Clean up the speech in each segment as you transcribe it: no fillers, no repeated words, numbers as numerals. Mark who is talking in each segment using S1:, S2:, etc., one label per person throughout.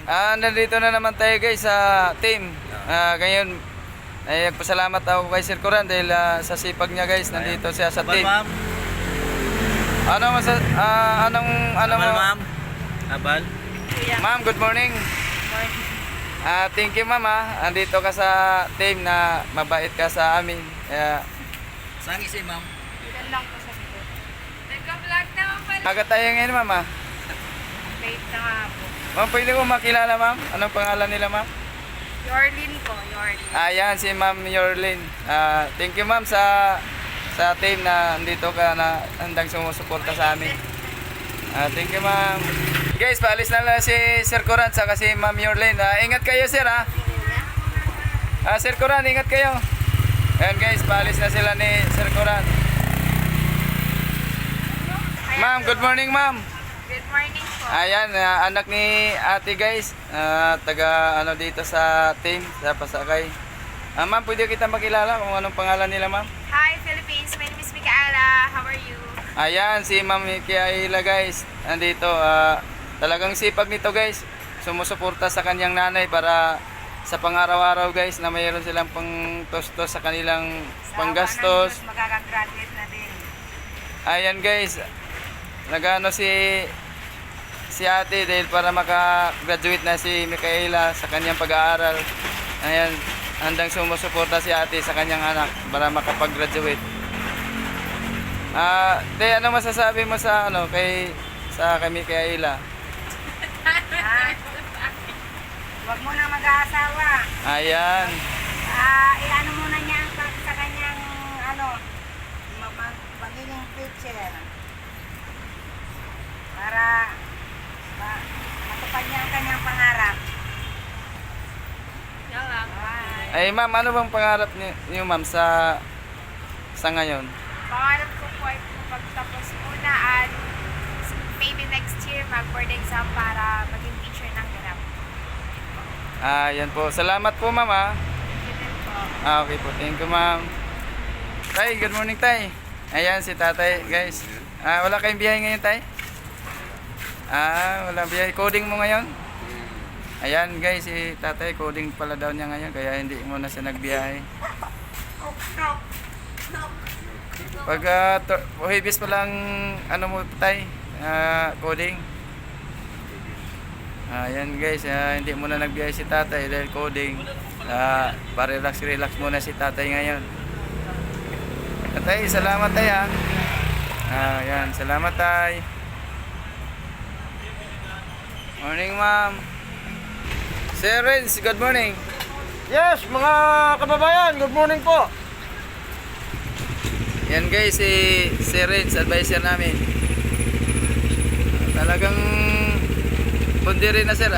S1: Nandito na naman tayo guys sa team. Ngayon ay nagpasalamat ako kay Sir Coran dahil sa sipag niya guys, nandito siya sa team.
S2: Ma'am.
S1: Ano
S2: Ma'am. Abal.
S1: Ma'am, good morning. Thank you ma'am andito ka sa team na mabait ka sa amin.
S2: Sangi si ma'am.
S3: Ilan lang po sa likod. Nagka-vlog naman pala.
S1: Agad tayo ngayon ma'am.
S3: Wait na nga po.
S1: Ma'am, pwede ko makilala ma'am? Anong pangalan nila ma'am?
S3: Yorlin po, Yorlin.
S1: Ayan, si Ma'am Yorlin. Thank you ma'am sa team na andito ka na handang sumusuporta sa amin. Thank you ma'am. Guys, paalis na lang si Sir Coran sa kasi Ma'am Yorlin. Ingat kayo sir Sir Coran, ingat kayo. Ayan guys, paalis na sila ni Sir Coran. Ma'am, good morning ma'am.
S3: Good morning po.
S1: Ayan, anak ni ate guys, taga dito sa team, sa Pasakay. Ma'am, pwede kita makilala kung anong pangalan nila ma'am?
S3: Hi Philippines, my name is Micaela. How are you?
S1: Ayan, si Ma'am Micaela guys, andito. Talagang sipag nito guys, sumusuporta sa kanyang nanay para sa pang-araw-araw guys na mayroon silang pang-tostos sa kanilang panggastos.
S3: Magkakagraduate na din.
S1: Ayan guys, nagano si ate dahil para maka-graduate na si Micaela sa kanyang pag-aaral. Ayan, handang sumusuporta si ate sa kanyang anak para makapag-graduate. Ano masasabi mo sa kay Micaela?
S3: Huwag mo na mag-aasawa.
S1: Ayan.
S3: Ano muna niya sa kanyang magiging teacher. Para matupad niya ang kanyang pangarap. Yan lang.
S1: Ay ma'am, ano bang pangarap niyo ma'am sa ngayon?
S3: Pangarap ko po ay pagtapos muna at maybe next year mag-board exam para maging teacher ng ganap.
S1: Yan po. Salamat po ma'am
S3: Thank you din po.
S1: Okay po. Thank you ma'am. Tay, good morning tay. Ayan si tatay guys. Wala kayong biyahe ngayon tay? Wala biyahe. Coding mo ngayon? Ayan guys, si tatay coding pala daw niya ngayon kaya hindi muna siya nagbiyahe. Pag Huwebes pa lang mo tay, coding. Ayan guys, hindi muna nagbiyahe si tatay dahil coding. Pa-relax muna si tatay ngayon. Tatay, salamat tay ayan, salamat tay. Morning ma'am. Sir Renz, good morning.
S4: Yes, mga kababayan, good morning po.
S1: Yan guys, si Sir Renz, advisor namin. Talagang bundi rin na sir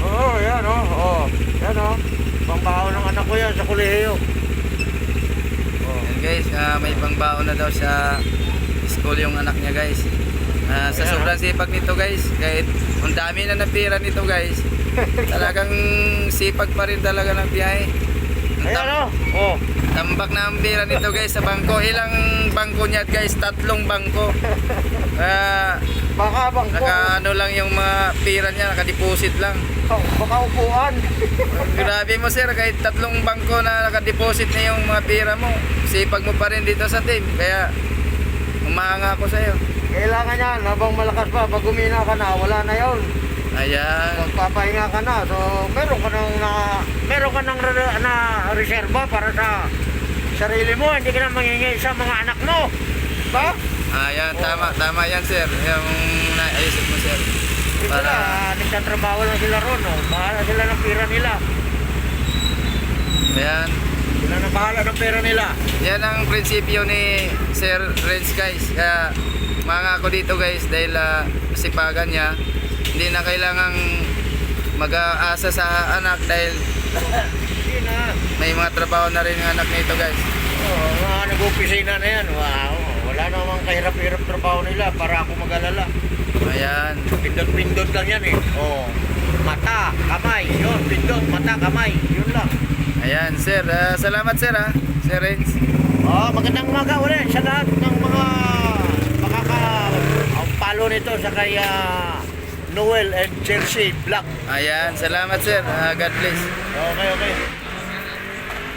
S4: Oo, yan yan pangbaon ng anak ko yan sa kolehiyo.
S1: Yan guys, may pangbaon na daw sa school yung anak niya guys. Sa sobrang sipag nito guys, kahit ang dami na napira nito guys, talagang sipag pa rin talaga ng biyahe.
S4: Ayan
S1: Tambak na ang pira nito guys sa bangko. Ilang bangko niya guys? 3 bangko.
S4: Baka bangko.
S1: Lang yung mga pira niya, nakadeposit lang.
S4: Baka upuan.
S1: Grabe mo sir, kahit 3 bangko na nakadeposit na yung mga pira mo, sipag mo pa rin dito sa team. Kaya umahanga ako sa'yo.
S4: Kailangan yan, habang malakas pa, pag umina ka na, wala na yun.
S1: Ayan.
S4: Magpapahinga ka na, so meron ka nang reserva para sa sarili mo, hindi ka na mangingi sa mga anak mo. Ba?
S1: Ayan, tama yan sir. Yung naisip mo sir.
S4: Para nagtatrabaho lang sila ron, bahala sila ng pera nila.
S1: Ayan.
S4: Sila na bahala ng pera nila.
S1: Yan ang prinsipyo ni Sir Renz guys. Kaya mga ako dito guys dahil sipagan niya, hindi na kailangang mag-aasa sa anak dahil
S4: Hindi na.
S1: may mga trabaho na rin ang anak nito guys.
S4: Mga nag-opisina na yan. Wow. Wala namang kahirap-hirap trabaho nila para ako mag-alala.
S1: Ayan.
S4: Pindot-pindot lang yan mata, kamay, yun, pindot, mata, kamay, yun lang.
S1: Ayan sir, salamat sir Sir Renz.
S4: Magandang umaga ulit sa lahat ng mga makaka-follow nito sa kaya Noel and Chelsea Black.
S1: Ayan, salamat sir. God bless.
S4: Okay, okay.